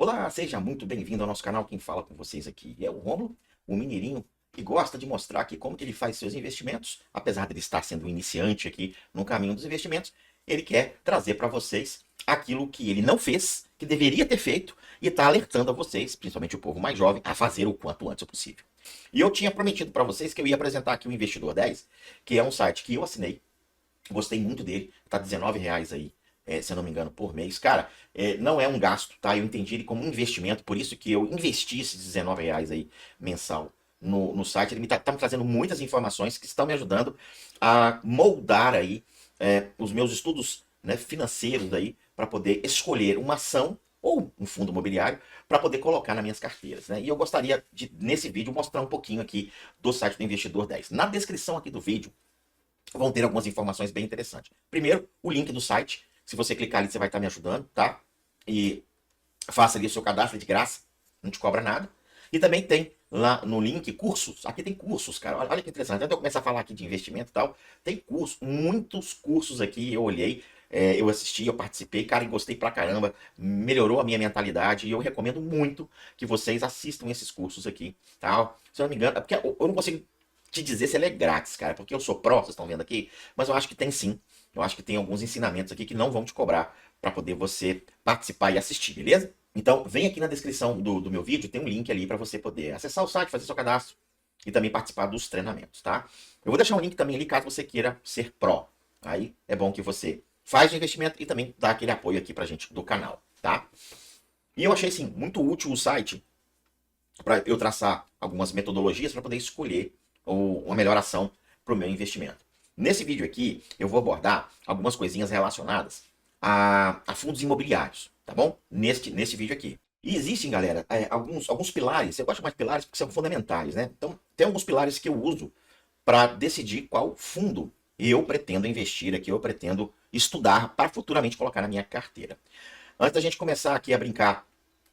Olá, seja muito bem-vindo ao nosso canal. Quem fala com vocês aqui é o Rômulo, o mineirinho, que gosta de mostrar aqui como que ele faz seus investimentos. Apesar de ele estar sendo um iniciante aqui no caminho dos investimentos, ele quer trazer para vocês aquilo que ele não fez, que deveria ter feito, e está alertando a vocês, principalmente o povo mais jovem, a fazer o quanto antes possível. E eu tinha prometido para vocês que eu ia apresentar aqui o Investidor 10, que é um site que eu assinei, gostei muito dele, tá R$19 aí, se eu não me engano, por mês. Cara, não é um gasto, tá? Eu entendi ele como um investimento, por isso que eu investi esses R$19 aí mensal no site. Ele tá me trazendo muitas informações que estão me ajudando a moldar aí os meus estudos, né, financeiros aí, para poder escolher uma ação ou um fundo imobiliário para poder colocar nas minhas carteiras, né? E eu gostaria de, nesse vídeo, mostrar um pouquinho aqui do site do Investidor 10. Na descrição aqui do vídeo, vão ter algumas informações bem interessantes. Primeiro, o link do site. Se você clicar ali, você vai estar me ajudando, tá? E faça ali o seu cadastro de graça, não te cobra nada. E também tem lá no link cursos. Aqui tem cursos, cara. Olha que interessante. Antes de eu começar a falar aqui de investimento e tal, tem cursos, muitos cursos aqui. Eu olhei, eu assisti, eu participei, cara, e gostei pra caramba. Melhorou a minha mentalidade e eu recomendo muito que vocês assistam esses cursos aqui, tá? Se eu não me engano, é porque eu não consigo te dizer se ele é grátis, cara, porque eu sou pró, vocês estão vendo aqui, mas eu acho que tem sim. Eu acho que tem alguns ensinamentos aqui que não vão te cobrar para poder você participar e assistir, beleza? Então, vem aqui na descrição do meu vídeo, tem um link ali para você poder acessar o site, fazer seu cadastro e também participar dos treinamentos, tá? Eu vou deixar um link também ali caso você queira ser pró. Aí é bom que você faz o investimento e também dá aquele apoio aqui pra gente do canal, tá? E eu achei, assim, muito útil o site para eu traçar algumas metodologias para poder escolher uma melhor ação para o meu investimento. Nesse vídeo aqui, eu vou abordar algumas coisinhas relacionadas a fundos imobiliários, tá bom? Nesse vídeo aqui. E existem, galera, alguns pilares, eu gosto mais de pilares porque são fundamentais, né? Então, tem alguns pilares que eu uso para decidir qual fundo eu pretendo investir aqui, eu pretendo estudar para futuramente colocar na minha carteira. Antes da gente começar aqui a brincar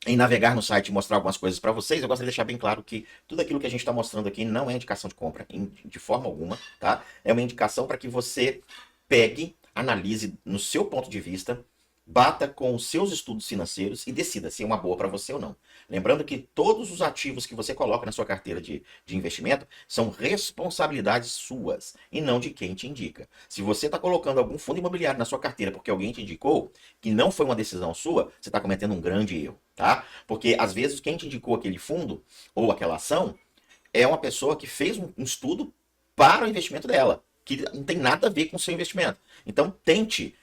em navegar no site e mostrar algumas coisas para vocês, eu gostaria de deixar bem claro que tudo aquilo que a gente está mostrando aqui não é indicação de compra, de forma alguma, tá? É uma indicação para que você pegue, analise no seu ponto de vista, bata com os seus estudos financeiros e decida se é uma boa para você ou não. Lembrando que todos os ativos que você coloca na sua carteira de investimento são responsabilidades suas e não de quem te indica. Se você está colocando algum fundo imobiliário na sua carteira porque alguém te indicou, que não foi uma decisão sua, você está cometendo um grande erro, tá? Porque às vezes quem te indicou aquele fundo ou aquela ação é uma pessoa que fez um estudo para o investimento dela, que não tem nada a ver com o seu investimento. Então tente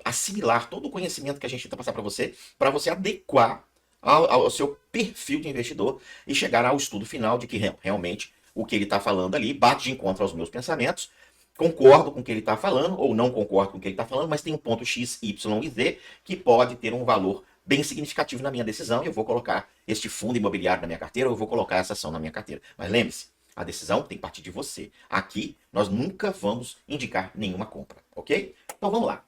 assimilar todo o conhecimento que a gente tenta passar para você adequar ao seu perfil de investidor e chegar ao estudo final de que realmente o que ele está falando ali bate de encontro aos meus pensamentos, concordo com o que ele está falando ou não concordo com o que ele está falando, mas tem um ponto X, Y e Z que pode ter um valor bem significativo na minha decisão e eu vou colocar este fundo imobiliário na minha carteira ou eu vou colocar essa ação na minha carteira. Mas lembre-se, a decisão tem que partir de você. Aqui nós nunca vamos indicar nenhuma compra, ok? Então vamos lá.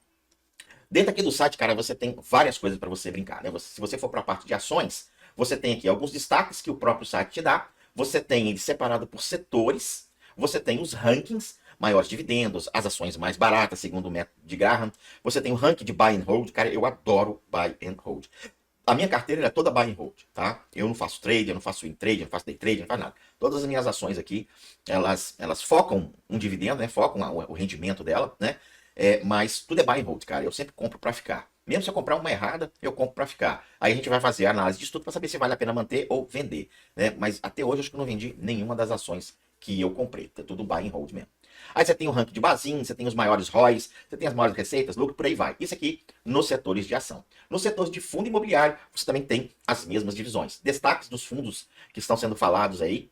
Dentro aqui do site, cara, você tem várias coisas para você brincar, né? Se você for para a parte de ações, você tem aqui alguns destaques que o próprio site te dá. Você tem ele separado por setores. Você tem os rankings, maiores dividendos, as ações mais baratas, segundo o método de Graham. Você tem o ranking de buy and hold. Cara, eu adoro buy and hold. A minha carteira é toda buy and hold, tá? Eu não faço trade, eu não faço swing trade, eu não faço day trade, eu não faço nada. Todas as minhas ações aqui, elas focam um dividendo, né? Focam o rendimento dela, né? Mas tudo é buy and hold, cara. Eu sempre compro para ficar. Mesmo se eu comprar uma errada, eu compro para ficar. Aí a gente vai fazer a análise de tudo para saber se vale a pena manter ou vender, né? Mas até hoje acho que eu não vendi nenhuma das ações que eu comprei. Tá tudo buy and hold mesmo. Aí você tem o ranking de Bazin, você tem os maiores ROIs, você tem as maiores receitas, lucro, por aí vai. Isso aqui nos setores de ação. Nos setores de fundo imobiliário, você também tem as mesmas divisões. Destaques dos fundos que estão sendo falados aí,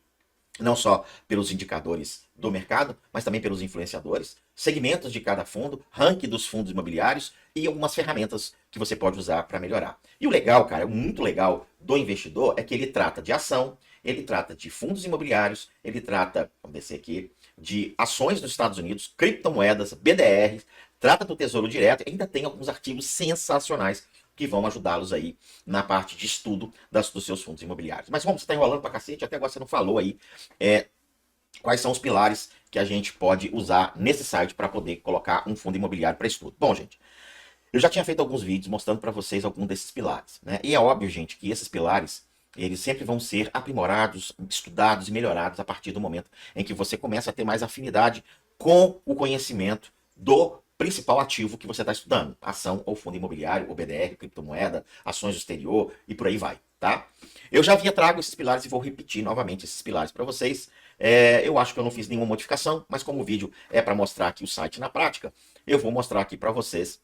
não só pelos indicadores do mercado, mas também pelos influenciadores, segmentos de cada fundo, ranking dos fundos imobiliários e algumas ferramentas que você pode usar para melhorar. E o legal, cara, o muito legal do investidor é que ele trata de ação, ele trata de fundos imobiliários, ele trata, vamos descer aqui, de ações dos Estados Unidos, criptomoedas, BDRs, trata do Tesouro Direto e ainda tem alguns artigos sensacionais que vão ajudá-los aí na parte de estudo dos seus fundos imobiliários. Mas como você está enrolando pra cacete, até agora você não falou aí quais são os pilares que a gente pode usar nesse site para poder colocar um fundo imobiliário para estudo. Bom, gente, Eu já tinha feito alguns vídeos mostrando para vocês algum desses pilares, né? E é óbvio, gente, que esses pilares, eles sempre vão ser aprimorados, estudados e melhorados a partir do momento em que você começa a ter mais afinidade com o conhecimento do principal ativo que você está estudando. Ação ou fundo imobiliário, ou BDR, criptomoeda, ações do exterior e por aí vai, tá? Eu já havia trago esses pilares e vou repetir novamente esses pilares para vocês. Eu acho que eu não fiz nenhuma modificação, mas como o vídeo é para mostrar aqui o site na prática, eu vou mostrar aqui para vocês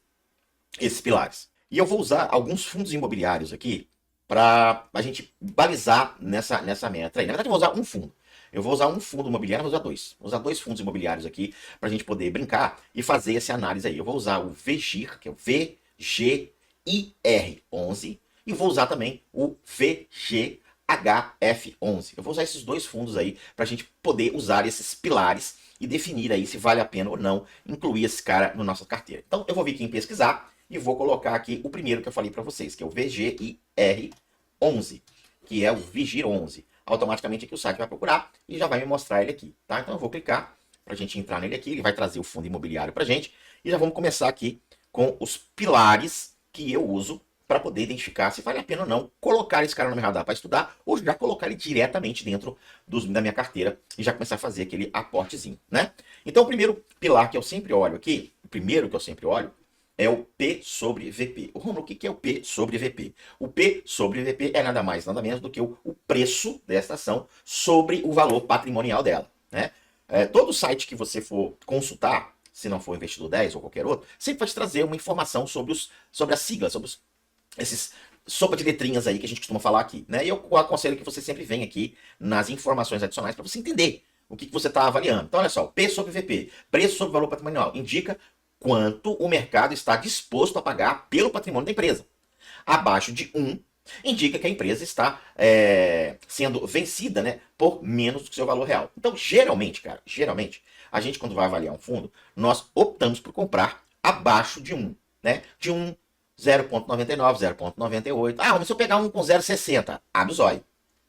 esses pilares. E eu vou usar alguns fundos imobiliários aqui para a gente balizar nessa meta aí. Na verdade, eu vou usar um fundo. Eu vou usar um fundo imobiliário, vou usar dois. Vou usar dois fundos imobiliários aqui para a gente poder brincar e fazer essa análise aí. Eu vou usar o VGIR, que é o VGIR11, e vou usar também o VGHF11. Eu vou usar esses dois fundos aí para a gente poder usar esses pilares e definir aí se vale a pena ou não incluir esse cara na nossa carteira. Então, eu vou vir aqui em pesquisar e vou colocar aqui o primeiro que eu falei para vocês, que é o VGIR11, que é o Vigir 11. Automaticamente aqui o site vai procurar e já vai me mostrar ele aqui, tá? Então eu vou clicar para a gente entrar nele aqui, ele vai trazer o fundo imobiliário para a gente e já vamos começar aqui com os pilares que eu uso para poder identificar se vale a pena ou não colocar esse cara no meu radar para estudar ou já colocar ele diretamente dentro da minha carteira e já começar a fazer aquele aportezinho, né? Então o primeiro pilar que eu sempre olho aqui, o primeiro que eu sempre olho, é o P sobre VP. Romulo, o que é o P sobre VP? O P sobre VP é nada mais, nada menos do que o preço desta ação sobre o valor patrimonial dela, né? Todo site que você for consultar, se não for Investidor 10 ou qualquer outro, sempre vai te trazer uma informação sobre as siglas, sobre esses sopa de letrinhas aí que a gente costuma falar aqui, né? E eu aconselho que você sempre venha aqui nas informações adicionais para você entender o que você está avaliando. Então, olha só, P sobre VP, preço sobre valor patrimonial, indica quanto o mercado está disposto a pagar pelo patrimônio da empresa. Abaixo de 1, indica que a empresa está sendo vencida, né, por menos do que seu valor real. Então, geralmente, cara, a gente quando vai avaliar um fundo, nós optamos por comprar abaixo de 1, né? De 1, 0,99, 0,98. Ah, mas se eu pegar um com 0,60, abre o zóio.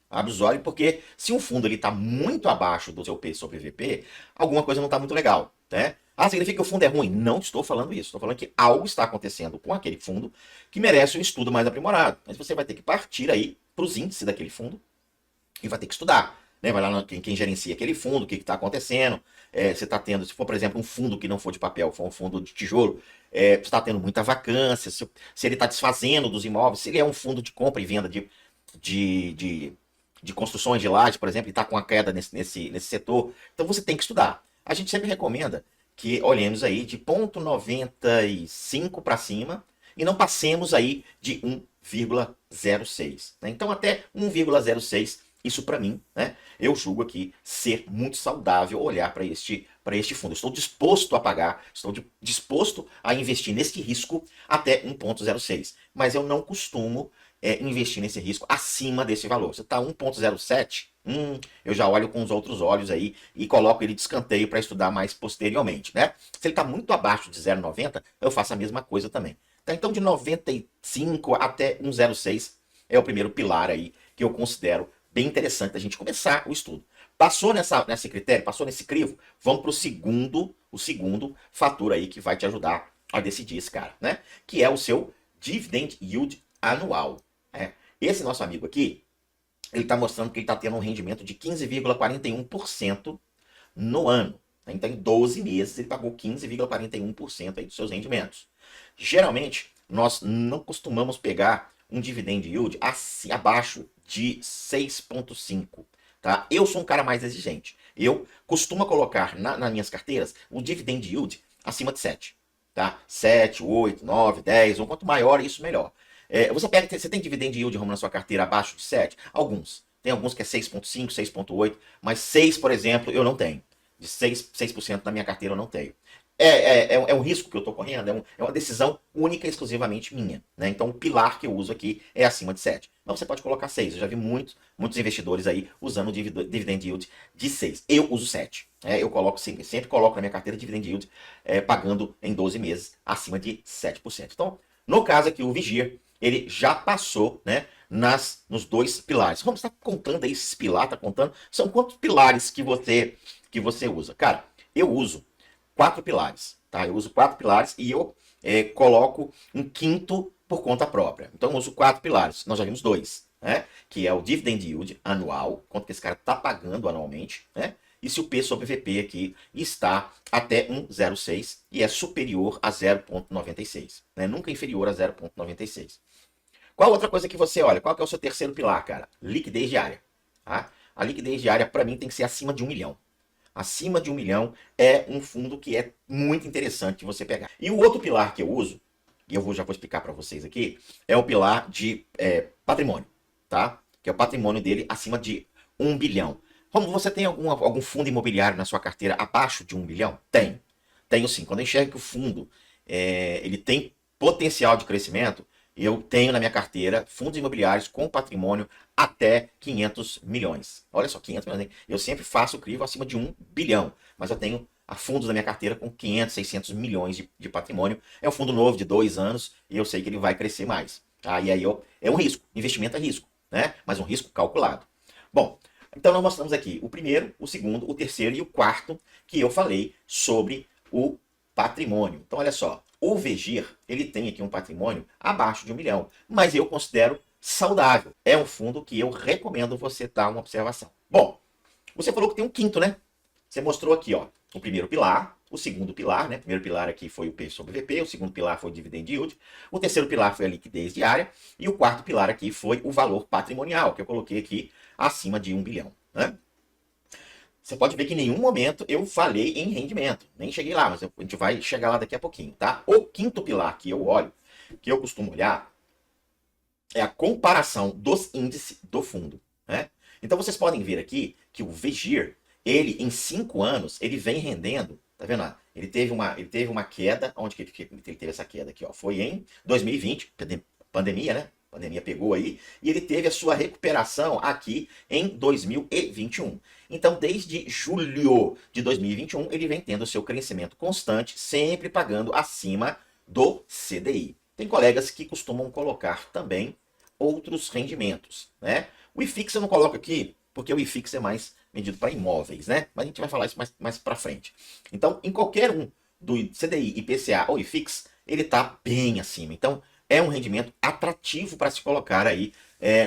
Abre os olhos, porque se um fundo está muito abaixo do seu P sobre VP, alguma coisa não está muito legal, né? Ah, significa que o fundo é ruim? Não estou falando isso. Estou falando que algo está acontecendo com aquele fundo que merece um estudo mais aprimorado. Mas você vai ter que partir aí para os índices daquele fundo e vai ter que estudar. Né? Vai lá quem gerencia aquele fundo, o que está acontecendo. Você está tendo, se for, por exemplo, um fundo que não for de papel, for um fundo de tijolo, você está tendo muita vacância, se ele está desfazendo dos imóveis, se ele é um fundo de compra e venda de, de de construções de laje, por exemplo, e está com a queda nesse setor. Então você tem que estudar. A gente sempre recomenda que olhemos aí de 0,95 para cima e não passemos aí de 1,06. Né? Então até 1,06, isso para mim, né, eu julgo aqui ser muito saudável olhar para este fundo. Estou disposto a pagar, estou disposto a investir nesse risco até 1,06. Mas eu não costumo investir nesse risco acima desse valor. Você está 1,07, eu já olho com os outros olhos aí e coloco ele de escanteio para estudar mais posteriormente, né? Se ele está muito abaixo de 0,90, eu faço a mesma coisa também. Tá, então de 95 até 1,06 é o primeiro pilar aí que eu considero bem interessante da gente começar o estudo. Passou nesse critério, passou nesse crivo, vamos para o segundo fator aí que vai te ajudar a decidir esse cara, né? Que é o seu dividend yield anual. Esse nosso amigo aqui, ele está mostrando que ele está tendo um rendimento de 15,41% no ano. Então, em 12 meses, ele pagou 15,41% aí dos seus rendimentos. Geralmente, nós não costumamos pegar um dividend yield abaixo de 6,5%. Tá? Eu sou um cara mais exigente. Eu costumo colocar nas minhas carteiras o dividend yield acima de 7. Tá? 7, 8, 9, 10, ou quanto maior, isso melhor. Você tem dividend yield na sua carteira abaixo de 7? Alguns. Tem alguns que é 6,5, 6,8, mas 6, por exemplo, eu não tenho. De 6% na minha carteira eu não tenho. É um risco que eu estou correndo, é uma decisão única e exclusivamente minha. Né? Então o pilar que eu uso aqui é acima de 7. Mas você pode colocar 6. Eu já vi muitos investidores aí usando o dividend yield de 6. Eu uso 7. Eu coloco sempre coloco na minha carteira dividend yield pagando em 12 meses acima de 7%. Então, no caso aqui, o Vigir, ele já passou, né, nos dois pilares. Vamos estar contando aí esses pilares, tá contando? São quantos pilares que você usa? Cara, eu uso 4 pilares, tá? Eu uso 4 pilares e eu coloco um quinto por conta própria. Então eu uso 4 pilares. Nós já vimos 2, né? Que é o dividend yield anual, quanto que esse cara está pagando anualmente, né? E se o P sobre VP aqui está até 1,06 e é superior a 0,96, né? Nunca inferior a 0,96. Qual outra coisa que você olha? Qual que é o seu terceiro pilar, cara? Liquidez diária. Tá? A liquidez diária, para mim, tem que ser acima de 1 milhão. Acima de 1 milhão é um fundo que é muito interessante você pegar. E o outro pilar que eu uso, e já vou explicar para vocês aqui, é o pilar de patrimônio, tá? Que é o patrimônio dele acima de 1 bilhão. Como você tem algum fundo imobiliário na sua carteira abaixo de 1 bilhão? Tem. Tenho sim. Quando eu enxergo que o fundo ele tem potencial de crescimento, eu tenho na minha carteira fundos imobiliários com patrimônio até 500 milhões. Olha só, 500 milhões. Hein? Eu sempre faço o crivo acima de 1 bilhão, mas eu tenho fundos na minha carteira com 500, 600 milhões de patrimônio. É um fundo novo de 2 anos e eu sei que ele vai crescer mais. Tá? E aí é um risco. Investimento é risco, né? Mas um risco calculado. Bom, então nós mostramos aqui o primeiro, o segundo, o terceiro e o quarto que eu falei sobre o patrimônio. Então olha só, o VGIR, ele tem aqui um patrimônio abaixo de 1 milhão, mas eu considero saudável. É um fundo que eu recomendo você dar uma observação. Bom, você falou que tem um quinto, né? Você mostrou aqui, ó, o primeiro pilar, o segundo pilar, né? O primeiro pilar aqui foi o P sobre VP, o segundo pilar foi o dividend yield, o terceiro pilar foi a liquidez diária e o quarto pilar aqui foi o valor patrimonial, que eu coloquei aqui acima de 1 bilhão, né? Você pode ver que em nenhum momento eu falei em rendimento. Nem cheguei lá, mas a gente vai chegar lá daqui a pouquinho, tá? O quinto pilar que eu olho, que eu costumo olhar, é a comparação dos índices do fundo, né? Então vocês podem ver aqui que o VGIR, ele em 5 anos, ele vem rendendo, tá vendo? Ele teve uma queda, onde que ele teve essa queda aqui, ó? Foi em 2020, pandemia, né? A pandemia pegou aí, e ele teve a sua recuperação aqui em 2021. Então, desde julho de 2021, ele vem tendo seu crescimento constante, sempre pagando acima do CDI. Tem colegas que costumam colocar também outros rendimentos, né? O IFIX eu não coloco aqui, porque o IFIX é mais vendido para imóveis, né? Mas a gente vai falar isso mais para frente. Então, em qualquer um do CDI, IPCA ou IFIX, ele está bem acima. Então, é um rendimento atrativo para se colocar aí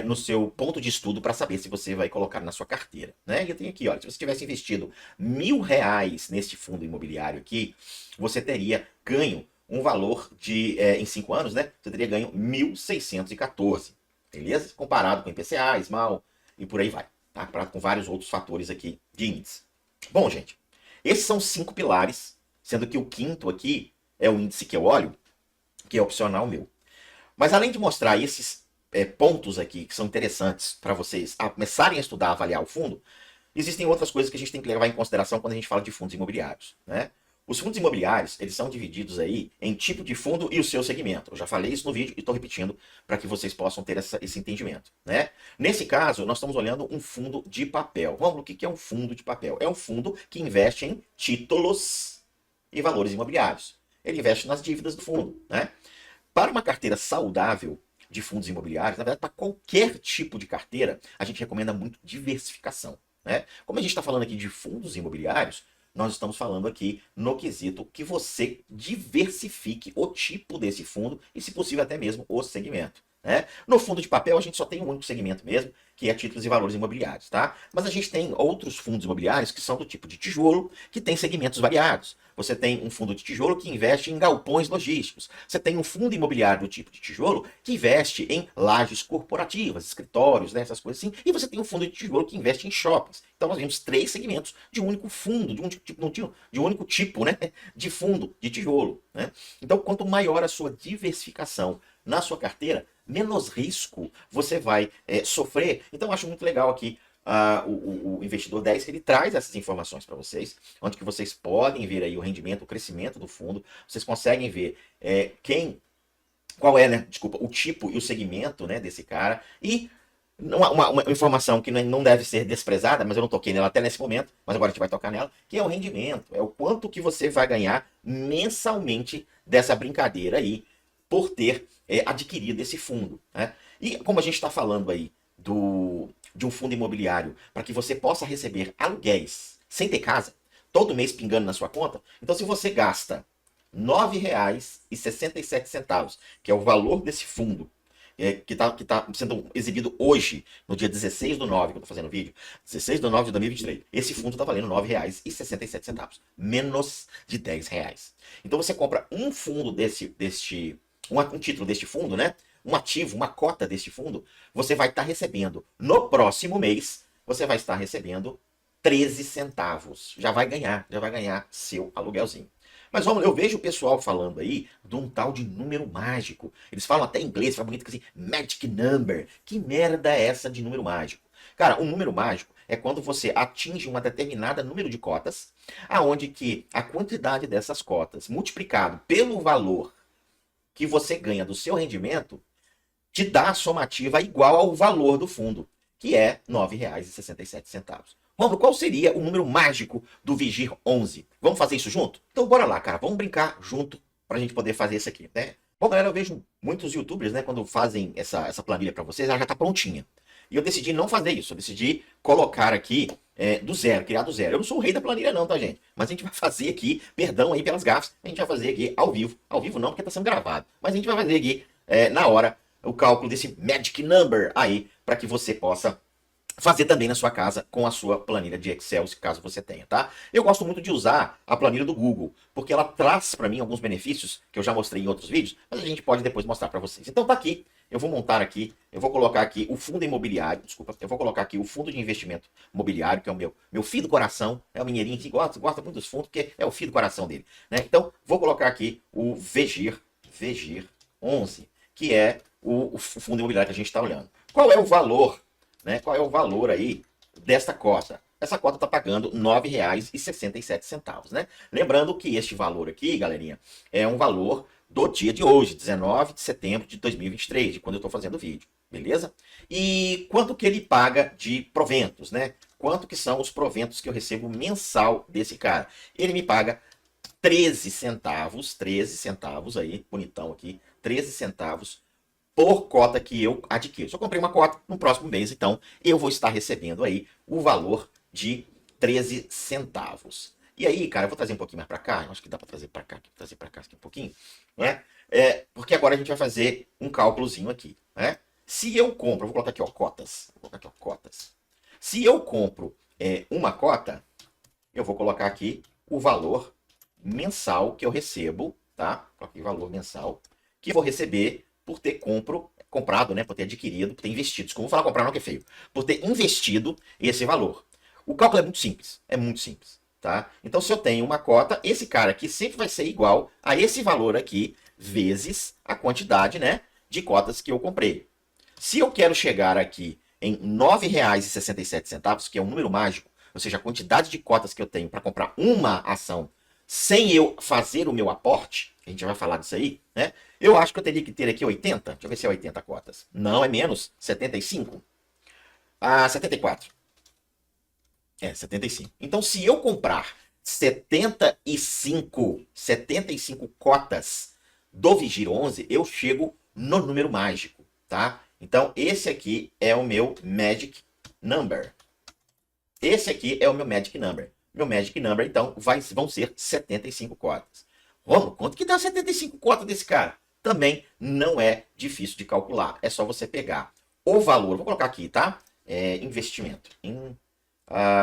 no seu ponto de estudo para saber se você vai colocar na sua carteira, né? E eu tenho aqui, olha, se você tivesse investido R$ 1.000 neste fundo imobiliário aqui, você teria ganho um valor de, em 5 anos, né? Você teria ganho 1.614, beleza? Comparado com IPCA, SMAL e por aí vai, tá? Com vários outros fatores aqui de índice. Bom, gente, esses são 5 pilares, sendo que o quinto aqui é o índice que eu olho, que é opcional meu. Mas além de mostrar esses pontos aqui que são interessantes para vocês começarem a estudar, avaliar o fundo, existem outras coisas que a gente tem que levar em consideração quando a gente fala de fundos imobiliários, né? Os fundos imobiliários, eles são divididos aí em tipo de fundo e o seu segmento. Eu já falei isso no vídeo e estou repetindo para que vocês possam ter esse entendimento, né? Nesse caso, nós estamos olhando um fundo de papel. Vamos, o que é um fundo de papel? É um fundo que investe em títulos e valores imobiliários. Ele investe nas dívidas do fundo, né? Para uma carteira saudável de fundos imobiliários, na verdade, para qualquer tipo de carteira, a gente recomenda muito diversificação, né? Como a gente está falando aqui de fundos imobiliários, nós estamos falando aqui no quesito que você diversifique o tipo desse fundo e, se possível, até mesmo o segmento, né? No fundo de papel, a gente só tem um único segmento mesmo, que é títulos e valores imobiliários, tá? Mas a gente tem outros fundos imobiliários que são do tipo de tijolo, que tem segmentos variados. Você tem um fundo de tijolo que investe em galpões logísticos. Você tem um fundo imobiliário do tipo de tijolo que investe em lajes corporativas, escritórios, né, essas coisas assim. E você tem um fundo de tijolo que investe em shoppings. Então nós temos 3 segmentos de um único fundo, de um único tipo, né, de fundo de tijolo, né? Então, quanto maior a sua diversificação na sua carteira, menos risco você vai sofrer. Então, eu acho muito legal aqui o Investidor 10, que ele traz essas informações para vocês, onde que vocês podem ver aí o rendimento, o crescimento do fundo, vocês conseguem ver qual é, né, desculpa, o tipo e o segmento, né, desse cara, e uma informação que não deve ser desprezada, mas eu não toquei nela até nesse momento, mas agora a gente vai tocar nela, que é o rendimento, é o quanto que você vai ganhar mensalmente dessa brincadeira aí, por ter adquirido esse fundo, né? E como a gente está falando aí de um fundo imobiliário para que você possa receber aluguéis sem ter casa, todo mês pingando na sua conta, então se você gasta R$ 9,67, que é o valor desse fundo. Que tá sendo exibido hoje, no dia 16/9, que eu tô fazendo o vídeo, 16/9 de 2023. Esse fundo tá valendo R$ 9,67, menos de R$ 10. Então você compra um fundo um título deste fundo, né? Um ativo, uma cota deste fundo, você vai estar recebendo, no próximo mês, você vai estar recebendo 13 centavos. Já vai ganhar seu aluguelzinho. Mas vamos, eu vejo o pessoal falando aí de um tal de número mágico. Eles falam até em inglês, falam bonito assim, magic number. Que merda é essa de número mágico? Cara, um número mágico é quando você atinge um determinado número de cotas, aonde que a quantidade dessas cotas multiplicado pelo valor que você ganha do seu rendimento te dá a somativa igual ao valor do fundo, que é R$ 9,67. Romulo, qual seria o número mágico do Vigir 11? Vamos fazer isso junto? Então bora lá, cara. Vamos brincar junto pra gente poder fazer isso aqui, né? Bom, galera, eu vejo muitos youtubers, né, quando fazem essa planilha pra vocês, ela já tá prontinha. E eu decidi não fazer isso. Eu decidi colocar aqui do zero, criar do zero. Eu não sou o rei da planilha não, tá, gente? Mas a gente vai fazer aqui, perdão aí pelas gafas, a gente vai fazer aqui ao vivo. Ao vivo não, porque tá sendo gravado. Mas a gente vai fazer aqui, na hora, o cálculo desse magic number aí, para que você possa fazer também na sua casa com a sua planilha de Excel, se caso você tenha, tá? Eu gosto muito de usar a planilha do Google, porque ela traz para mim alguns benefícios que eu já mostrei em outros vídeos, mas a gente pode depois mostrar para vocês. Então tá aqui, eu vou montar aqui, eu vou colocar aqui o fundo imobiliário, desculpa, eu vou colocar aqui o fundo de investimento imobiliário, que é o meu filho do coração, é o minheirinho que gosta muito dos fundos, porque é o filho do coração dele, né? Então, vou colocar aqui o VGIR 11, que é o fundo imobiliário que a gente está olhando. Qual é o valor, né? Qual é o valor aí desta cota? Essa cota está pagando R$ 9,67, né? Lembrando que este valor aqui, galerinha, é um valor do dia de hoje, 19 de setembro de 2023, de quando eu estou fazendo o vídeo, beleza? E quanto que ele paga de proventos, né? Quanto que são os proventos que eu recebo mensal desse cara? Ele me paga 13 centavos aí, bonitão aqui, 13 centavos por cota que eu adquiro. Se eu comprei uma cota, no próximo mês, então, eu vou estar recebendo aí o valor de 13 centavos. E aí, cara, eu vou trazer um pouquinho mais para cá, eu acho que dá para trazer para cá, aqui um pouquinho, né? Porque agora a gente vai fazer um cálculozinho aqui, né? Se eu compro, eu vou colocar aqui, ó, cotas. Vou colocar aqui, ó, cotas. Se eu compro uma cota, eu vou colocar aqui o valor mensal que eu recebo, tá? Coloquei valor mensal que eu vou receber por ter comprado, né? Por ter adquirido, por ter investido. Desculpa, vou falar comprar não que é feio. Por ter investido esse valor. O cálculo é muito simples, tá? Então, se eu tenho uma cota, esse cara aqui sempre vai ser igual a esse valor aqui, vezes a quantidade, né, de cotas que eu comprei. Se eu quero chegar aqui em R$ 9,67, que é um número mágico, ou seja, a quantidade de cotas que eu tenho para comprar uma ação sem eu fazer o meu aporte, a gente já vai falar disso aí, né? Eu acho que eu teria que ter aqui 80, deixa eu ver se é 80 cotas. Não, é menos, 75. 74. 75. Então, se eu comprar 75 cotas do Vigir 11, eu chego no número mágico, tá? Então, esse aqui é o meu Magic Number. Esse aqui é o meu Magic Number. Meu Magic Number, então, vão ser 75 cotas. Romulo, quanto que dá 75 cotas desse cara? Também não é difícil de calcular. É só você pegar o valor. Vou colocar aqui, tá? Investimento.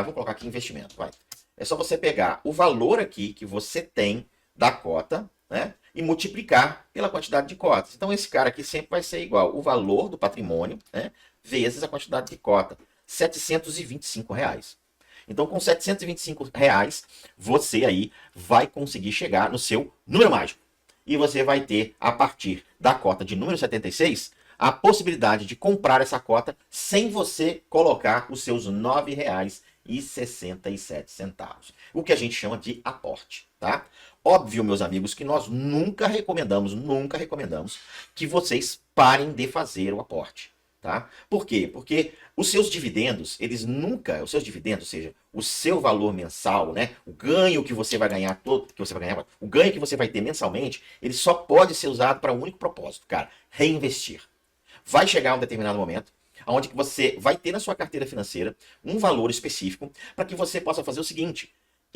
Vou colocar aqui investimento, vai. É só você pegar o valor aqui que você tem da cota, né? E multiplicar pela quantidade de cotas. Então, esse cara aqui sempre vai ser igual o valor do patrimônio, né? Vezes a quantidade de cota. R$ 725. Então, com R$ 725, você aí vai conseguir chegar no seu número mágico. E você vai ter, a partir da cota de número 76, a possibilidade de comprar essa cota sem você colocar os seus R$ 9,67. O que a gente chama de aporte, tá? Óbvio, meus amigos, que nós nunca recomendamos que vocês parem de fazer o aporte. Tá? Por quê? Porque os seus dividendos, ou seja, o seu valor mensal, né? O ganho que você vai ganhar o ganho que você vai ter mensalmente, ele só pode ser usado para um único propósito, cara, reinvestir. Vai chegar um determinado momento onde que você vai ter na sua carteira financeira um valor específico para que você possa fazer o seguinte: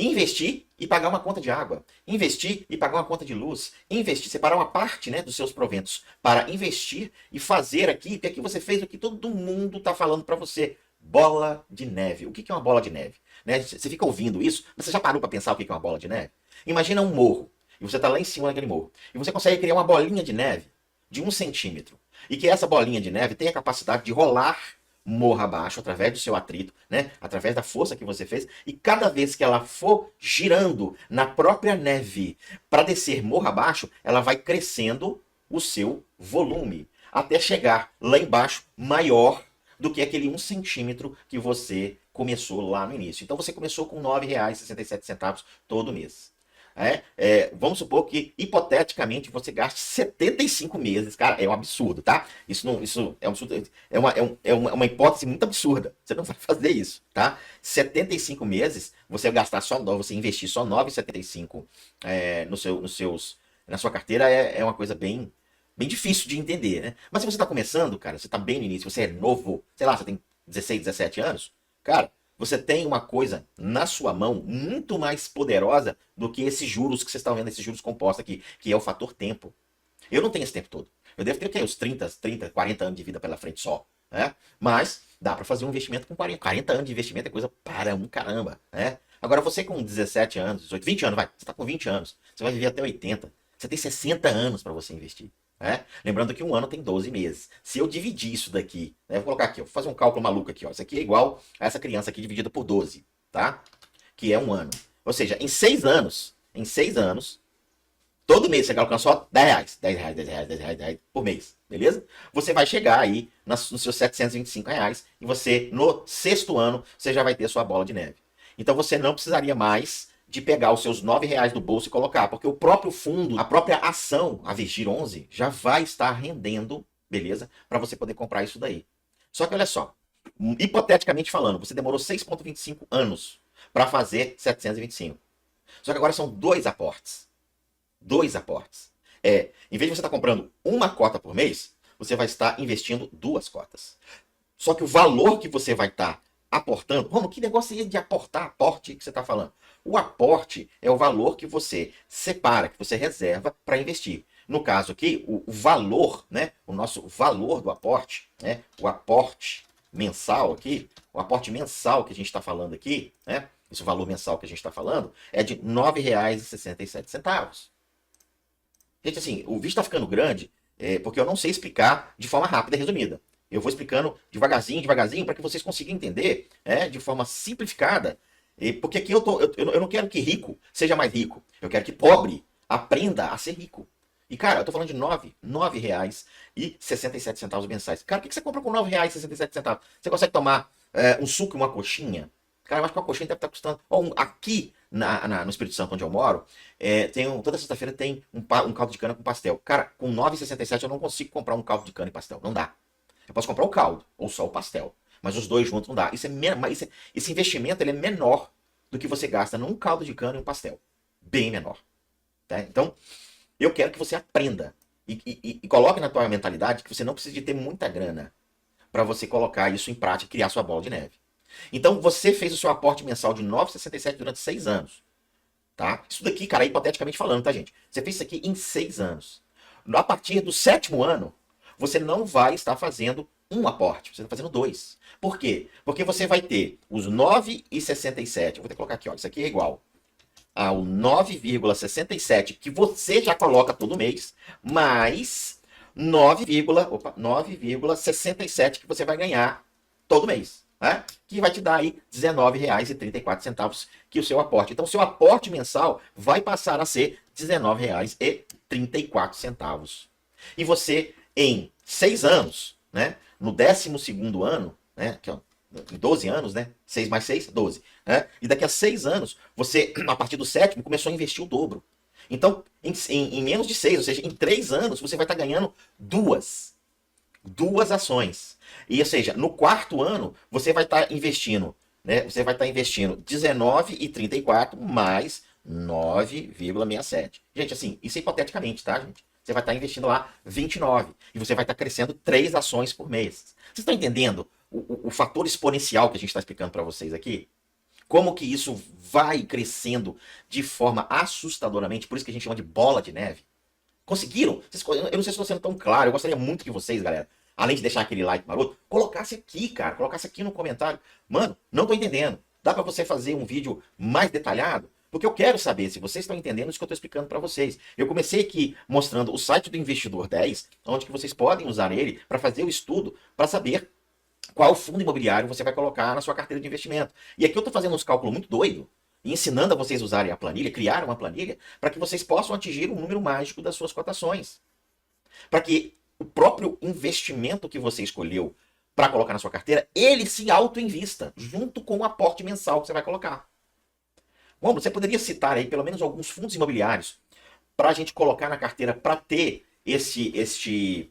investir e pagar uma conta de água, investir e pagar uma conta de luz, investir, separar uma parte, né, dos seus proventos para investir e fazer aqui, porque aqui você fez o que todo mundo está falando para você, bola de neve. O que é uma bola de neve? Né? Você fica ouvindo isso, mas você já parou para pensar o que é uma bola de neve? Imagina um morro, e você está lá em cima daquele morro, e você consegue criar uma bolinha de neve de 1 centímetro, e que essa bolinha de neve tem a capacidade de rolar morra abaixo através do seu atrito, né? Através da força que você fez, e cada vez que ela for girando na própria neve para descer morra abaixo, ela vai crescendo o seu volume até chegar lá embaixo maior do que aquele 1 centímetro que você começou lá no início. Então você começou com R$ 9,67 todo mês. Vamos supor que, hipoteticamente, você gaste 75 meses. Cara, é um absurdo, tá? Isso é um absurdo. É uma hipótese muito absurda. Você não vai fazer isso, tá? 75 meses, você gastar só, você investir só 9,75 na sua carteira é uma coisa bem difícil de entender, né? Mas se você está começando, cara, você está bem no início, você é novo, sei lá, você tem 16, 17 anos, cara, você tem uma coisa na sua mão muito mais poderosa do que esses juros que vocês estão vendo, esses juros compostos aqui, que é o fator tempo. Eu não tenho esse tempo todo. Eu devo ter o quê? Uns 30, 40 anos de vida pela frente só, né? Mas dá para fazer um investimento com 40 anos de investimento, é coisa para um caramba, né? Agora você com 17 anos, 18, 20 anos, vai, você está com 20 anos, você vai viver até 80. Você tem 60 anos para você investir. Né? Lembrando que um ano tem 12 meses. Se eu dividir isso daqui, né, vou colocar aqui, vou fazer um cálculo maluco aqui. Ó. Isso aqui é igual a essa criança aqui dividida por 12, tá? Que é um ano. Ou seja, em 6 anos, todo mês você alcançou R$ 10, R$ 10 por mês, beleza? Você vai chegar aí nos seus R$ 725 e você, no 6º ano, você já vai ter sua bola de neve. Então você não precisaria mais de pegar os seus R$ 9 do bolso e colocar, porque o próprio fundo, a própria ação, a Vigir 11, já vai estar rendendo, beleza? Para você poder comprar isso daí. Só que olha só, hipoteticamente falando, você demorou 6,25 anos para fazer 725. Só que agora são dois aportes. Dois aportes. Em vez de você estar comprando uma cota por mês, você vai estar investindo 2 cotas. Só que o valor que você vai estar aportando, Romulo, que negócio é de aporte que você está falando? O aporte é o valor que você separa, que você reserva para investir. No caso aqui, o valor, né, o nosso valor do aporte, né, o aporte mensal aqui, o aporte mensal que a gente está falando aqui, né, esse valor mensal que a gente está falando, é de R$ 9,67. Gente, assim, o vídeo está ficando grande porque eu não sei explicar de forma rápida e resumida. Eu vou explicando devagarzinho, para que vocês consigam entender de forma simplificada. Porque aqui eu não quero que rico seja mais rico. Eu quero que pobre aprenda a ser rico. E, cara, eu tô falando de R$ 9,67 mensais. Cara, o que você compra com R$ 9,67? Você consegue tomar um suco e uma coxinha? Cara, eu acho que uma coxinha deve estar custando... Aqui no Espírito Santo, onde eu moro, toda sexta-feira tem um caldo de cana com pastel. Cara, com R$ 9,67 eu não consigo comprar um caldo de cana e pastel. Não dá. Eu posso comprar o caldo ou só o pastel. Mas os dois juntos não dá. Esse investimento ele é menor do que você gasta num caldo de cana e um pastel. Bem menor. Tá? Então, eu quero que você aprenda. E coloque na tua mentalidade que você não precisa de ter muita grana para você colocar isso em prática e criar sua bola de neve. Então, você fez o seu aporte mensal de R$ 9,67 durante 6 anos. Tá? Isso daqui, cara, hipoteticamente falando, tá, gente? Você fez isso aqui em 6 anos. A partir do 7º ano, você não vai estar fazendo um aporte, você está fazendo 2. Por quê? Porque você vai ter os 9,67. Eu vou ter que colocar aqui, ó, isso aqui é igual ao 9,67 que você já coloca todo mês, mais 9,67 que você vai ganhar todo mês. Né? Que vai te dar aí R$19,34 que o seu aporte. Então, seu aporte mensal vai passar a ser R$19,34. E você, em 6 anos, né? No 12º ano, né? Aqui, ó, em 12 anos, né? 6 mais 6, 12. Né? E daqui a 6 anos, você, a partir do 7º, começou a investir o dobro. Então, em menos de 6, ou seja, em 3 anos, você vai estar ganhando duas ações. E, ou seja, no 4º ano, você vai estar investindo, né? Você vai estar investindo R$19,34 mais 9,67. Gente, assim, isso é hipoteticamente, tá, gente? Você vai estar investindo lá 29 e você vai estar crescendo 3 ações por mês. Vocês estão entendendo o fator exponencial que a gente está explicando para vocês aqui? como que isso vai crescendo de forma assustadoramente, por isso que a gente chama de bola de neve. Conseguiram? Eu não sei se estou sendo tão claro, eu gostaria muito que vocês, galera, além de deixar aquele like maroto, colocasse aqui, cara, colocasse aqui no comentário. Mano, não tô entendendo. Dá para você fazer um vídeo mais detalhado? Porque eu quero saber se vocês estão entendendo isso que eu estou explicando para vocês. Eu comecei aqui mostrando o site do Investidor 10, onde que vocês podem usar ele para fazer o estudo, para saber qual fundo imobiliário você vai colocar na sua carteira de investimento. E aqui eu estou fazendo uns cálculos muito doidos, e ensinando a vocês usarem a planilha, criar uma planilha, para que vocês possam atingir o número mágico das suas cotações. Para que o próprio investimento que você escolheu para colocar na sua carteira, ele se auto-invista, junto com o aporte mensal que você vai colocar. Bom, você poderia citar aí pelo menos alguns fundos imobiliários para a gente colocar na carteira para ter esse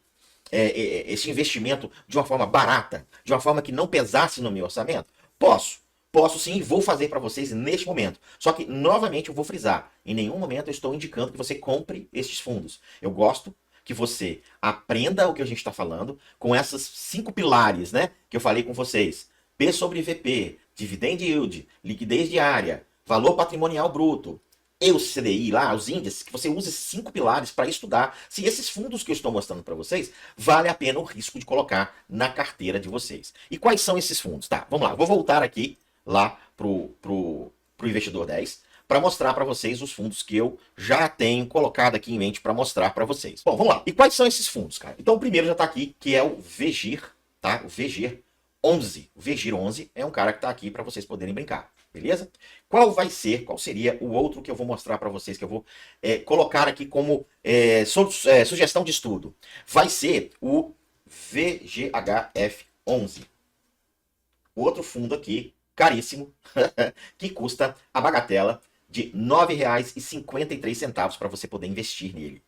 investimento de uma forma barata, de uma forma que não pesasse no meu orçamento? Posso. Posso sim, vou fazer para vocês neste momento. Só que, novamente, eu vou frisar. Em nenhum momento eu estou indicando que você compre estes fundos. Eu gosto que você aprenda o que a gente está falando com essas 5 pilares, né? Que eu falei com vocês. P sobre VP, dividend yield, liquidez diária, valor patrimonial bruto, e o CDI lá, os índices, que você use esses 5 pilares para estudar se esses fundos que eu estou mostrando para vocês vale a pena o risco de colocar na carteira de vocês. E quais são esses fundos? Tá, vamos lá, vou voltar aqui lá pro Investidor 10 para mostrar para vocês os fundos que eu já tenho colocado aqui em mente para mostrar para vocês. Bom, vamos lá. E quais são esses fundos, cara? Então o primeiro já está aqui, que é o VGIR, tá? O VGIR 11. O VGIR 11 é um cara que está aqui para vocês poderem brincar. Beleza? Qual seria o outro que eu vou mostrar para vocês, que eu vou colocar aqui como sugestão de estudo? Vai ser o VGHF11. Outro fundo aqui, caríssimo, que custa a bagatela de R$ 9,53 para você poder investir nele.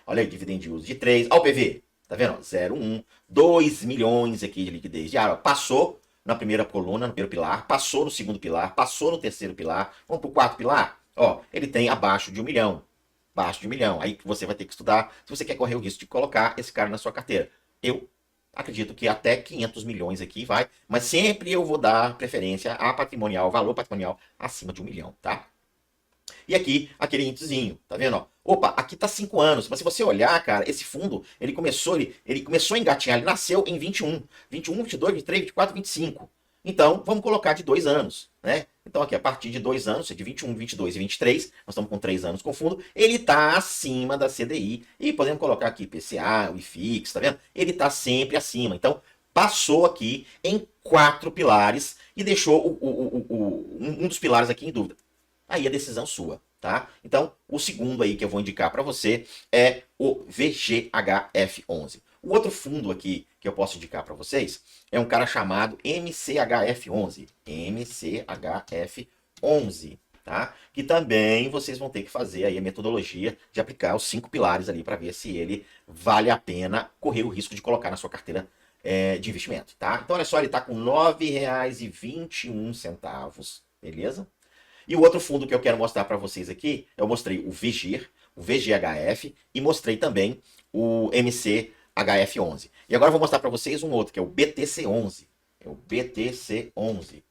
Olha aí, dividend yield de 3. Olha o PV, tá vendo? 0,1, 2 milhões aqui de liquidez diária. Passou na primeira coluna, no primeiro pilar, passou no segundo pilar, passou no terceiro pilar, vamos pro quarto pilar, ó, ele tem abaixo de 1 milhão, abaixo de 1 milhão, aí você vai ter que estudar se você quer correr o risco de colocar esse cara na sua carteira. Eu acredito que até 500 milhões aqui vai, mas sempre eu vou dar preferência a patrimonial, valor patrimonial acima de 1 milhão, tá? E aqui, aquele índicezinho, tá vendo? Ó? Opa, aqui tá 5 anos. Mas se você olhar, cara, esse fundo, ele começou a engatinhar, ele nasceu em 21. 21, 22, 23, 24, 25. Então, vamos colocar de 2 anos, né? Então, aqui, a partir de 2 anos, de 21, 22 e 23, nós estamos com 3 anos com fundo, ele tá acima da CDI. E podemos colocar aqui IPCA, o IFIX, tá vendo? Ele tá sempre acima. Então, passou aqui em 4 pilares e deixou um dos pilares aqui em dúvida. Aí a decisão sua, tá? Então, o segundo aí que eu vou indicar para você é o VGHF11. O outro fundo aqui que eu posso indicar para vocês é um cara chamado MCHF11. MCHF11, tá? Que também vocês vão ter que fazer aí a metodologia de aplicar os 5 pilares ali para ver se ele vale a pena correr o risco de colocar na sua carteira de investimento, tá? Então, olha só, ele está com R$ 9,21, beleza? E o outro fundo que eu quero mostrar para vocês aqui, eu mostrei o VGIR, o VGHF e mostrei também o MCHF11. E agora eu vou mostrar para vocês um outro, que é o BTC11. É o BTC11.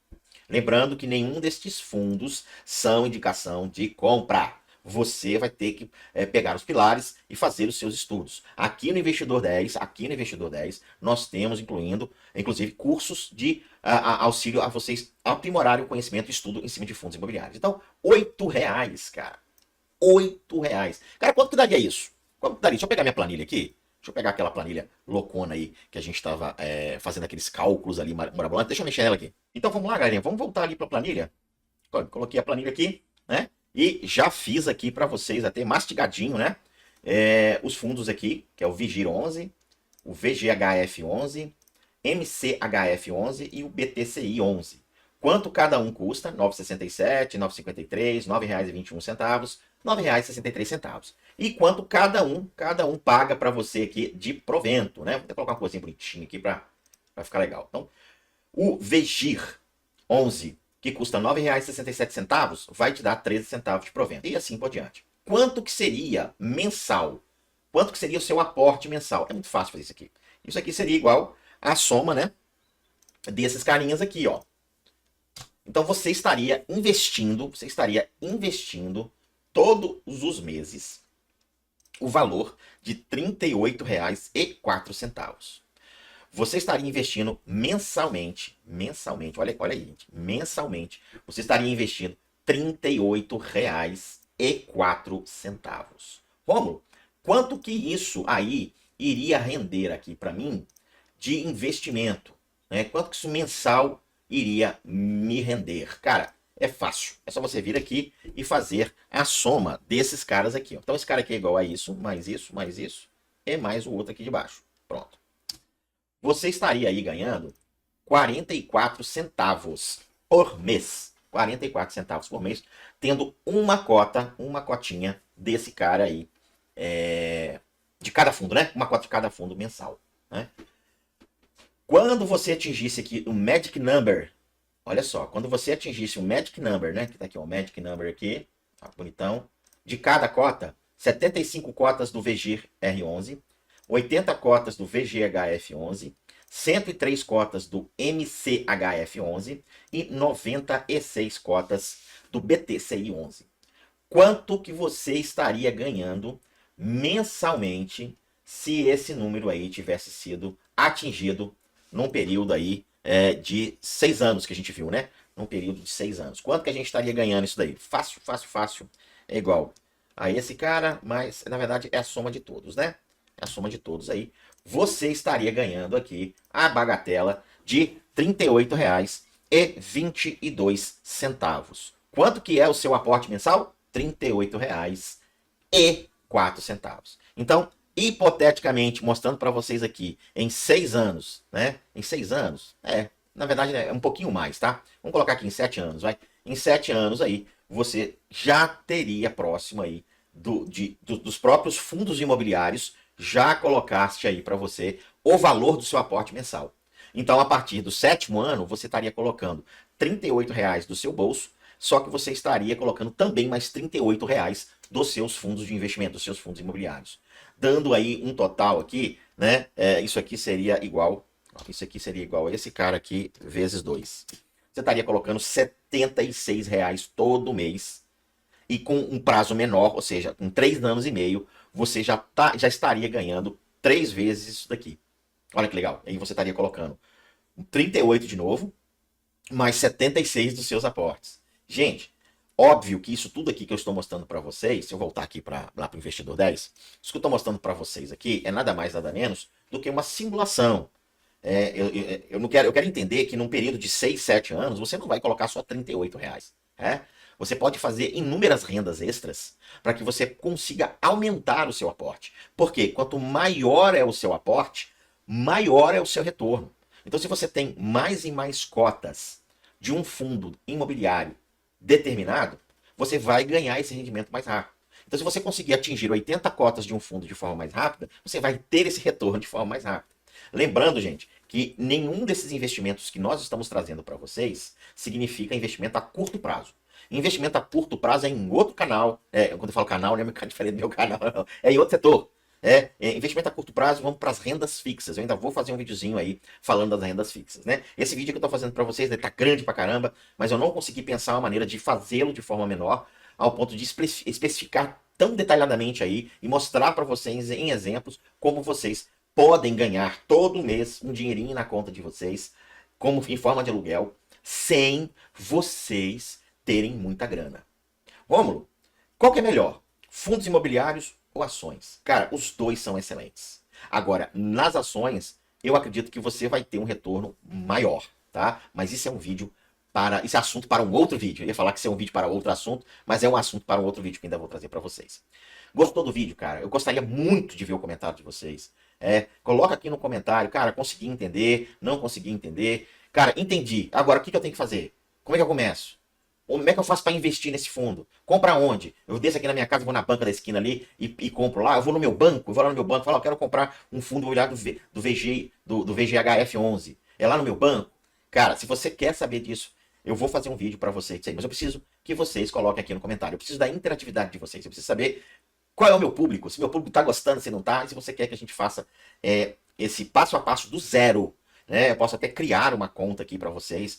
Lembrando que nenhum destes fundos são indicação de compra. Você vai ter que pegar os pilares e fazer os seus estudos. Aqui no Investidor 10, nós temos inclusive cursos de auxílio a vocês aprimorarem o conhecimento e estudo em cima de fundos imobiliários. Então, R$8, cara. R$8. Cara, quanto que daria isso? Quanto que daria? Deixa eu pegar minha planilha aqui. Deixa eu pegar aquela planilha loucona aí, que a gente estava fazendo aqueles cálculos ali marabolantes. Deixa eu mexer nela aqui. Então, vamos lá, galerinha. Vamos voltar ali para a planilha. Coloquei a planilha aqui, né? E já fiz aqui para vocês, até mastigadinho, né? Os fundos aqui, que é o VGIR 11, o VGHF 11, MCHF 11 e o BTCI 11. Quanto cada um custa? R$ 9,67, R$ 9,53, R$ 9,21, R$ 9,63. E quanto cada um paga para você aqui de provento, né? Vou até colocar uma coisinha bonitinha aqui para ficar legal. Então, o VGIR 11, que custa R$ 9,67, vai te dar 13 centavos de provento. E assim por diante. Quanto que seria mensal? Quanto que seria o seu aporte mensal? É muito fácil fazer isso aqui. Isso aqui seria igual a soma, né, desses carinhas aqui, ó. Então você estaria investindo todos os meses o valor de R$ 38,04. Você estaria investindo mensalmente, olha aí, gente, mensalmente, você estaria investindo R$ 38,04. Rômulo, quanto que isso aí iria render aqui para mim de investimento? Né? Quanto que isso mensal iria me render? Cara, é fácil. É só você vir aqui e fazer a soma desses caras aqui. Ó. Então esse cara aqui é igual a isso, mais e mais o outro aqui de baixo. Pronto. Você estaria aí ganhando 44 centavos por mês. 44 centavos por mês, tendo uma cotinha desse cara aí, de cada fundo, né? Uma cota de cada fundo mensal, né? Quando você atingisse aqui o Magic Number, olha só, quando você atingisse o Magic Number, né? Que tá aqui, ó, o Magic Number aqui, tá bonitão, de cada cota, 75 cotas do VGIR R11, 80 cotas do VGHF11, 103 cotas do MCHF11 e 96 cotas do BTCI11. Quanto que você estaria ganhando mensalmente se esse número aí tivesse sido atingido num período aí de 6 anos que a gente viu, né? Num período de 6 anos. Quanto que a gente estaria ganhando isso daí? Fácil, fácil, fácil. É igual a esse cara, mas na verdade é a soma de todos, né? É a soma de todos aí. Você estaria ganhando aqui a bagatela de R$ 38,22. Quanto que é o seu aporte mensal? R$ 38,04. Então, hipoteticamente, mostrando para vocês aqui, em 6 anos, né? Em 6 anos, na verdade é um pouquinho mais, tá? Vamos colocar aqui em 7 anos, vai. Em 7 anos aí, você já teria próximo aí dos próprios fundos imobiliários, já colocaste aí para você o valor do seu aporte mensal. Então, a partir do 7º ano, você estaria colocando R$ 38,00 do seu bolso, só que você estaria colocando também mais R$ 38,00 dos seus fundos de investimento, dos seus fundos imobiliários. Dando aí um total aqui, né? Isso aqui seria igual a esse cara aqui, vezes 2. Você estaria colocando R$ 76,00 todo mês e com um prazo menor, ou seja, com 3 anos e meio, você já estaria ganhando 3 vezes isso daqui. Olha que legal. Aí você estaria colocando 38 de novo, mais 76 dos seus aportes. Gente, óbvio que isso tudo aqui que eu estou mostrando para vocês, se eu voltar aqui lá para o Investidor 10, isso que eu estou mostrando para vocês aqui é nada mais, nada menos do que uma simulação. Eu quero entender que num período de 6, 7 anos, você não vai colocar só R$ 38,00. Você pode fazer inúmeras rendas extras para que você consiga aumentar o seu aporte. Porque quanto maior é o seu aporte, maior é o seu retorno. Então, se você tem mais e mais cotas de um fundo imobiliário determinado, você vai ganhar esse rendimento mais rápido. Então, se você conseguir atingir 80 cotas de um fundo de forma mais rápida, você vai ter esse retorno de forma mais rápida. Lembrando, gente, que nenhum desses investimentos que nós estamos trazendo para vocês significa investimento a curto prazo. Investimento a curto prazo é em outro canal. Quando eu falo canal, não é diferente do meu canal, não. É em outro setor. Investimento a curto prazo, vamos para as rendas fixas. Eu ainda vou fazer um videozinho aí falando das rendas fixas, né? Esse vídeo que eu estou fazendo para vocês tá grande pra caramba, mas eu não consegui pensar uma maneira de fazê-lo de forma menor, ao ponto de especificar tão detalhadamente aí e mostrar para vocês em exemplos como vocês podem ganhar todo mês um dinheirinho na conta de vocês, como em forma de aluguel, sem vocês terem muita grana. Rômulo, qual que é melhor? Fundos imobiliários ou ações? Cara, os dois são excelentes. Agora, nas ações, eu acredito que você vai ter um retorno maior, tá? Mas isso é um vídeo isso é assunto para um outro vídeo. Eu ia falar que isso é um vídeo para outro assunto, mas é um assunto para um outro vídeo que ainda vou trazer para vocês. Gostou do vídeo, cara? Eu gostaria muito de ver o comentário de vocês. Coloca aqui no comentário, cara, consegui entender, não consegui entender. Cara, entendi. Agora, o que eu tenho que fazer? Como é que eu começo? Como é que eu faço para investir nesse fundo? Compra onde? Eu desço aqui na minha casa, vou na banca da esquina ali e compro lá. Eu vou no meu banco, e falo, eu quero comprar um fundo imobiliário do VGHF11. É lá no meu banco? Cara, se você quer saber disso, eu vou fazer um vídeo para vocês, mas eu preciso que vocês coloquem aqui no comentário. Eu preciso da interatividade de vocês. Eu preciso saber qual é o meu público, se meu público está gostando, se não está, e se você quer que a gente faça esse passo a passo do zero. Né? Eu posso até criar uma conta aqui para vocês.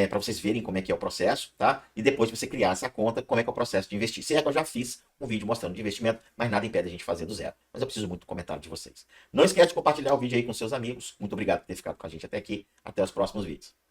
para vocês verem como é que é o processo, tá? E depois de você criar essa conta, como é que é o processo de investir. Se é que eu já fiz um vídeo mostrando de investimento, mas nada impede a gente fazer do zero. Mas eu preciso muito do comentário de vocês. Não esquece de compartilhar o vídeo aí com seus amigos. Muito obrigado por ter ficado com a gente até aqui. Até os próximos vídeos.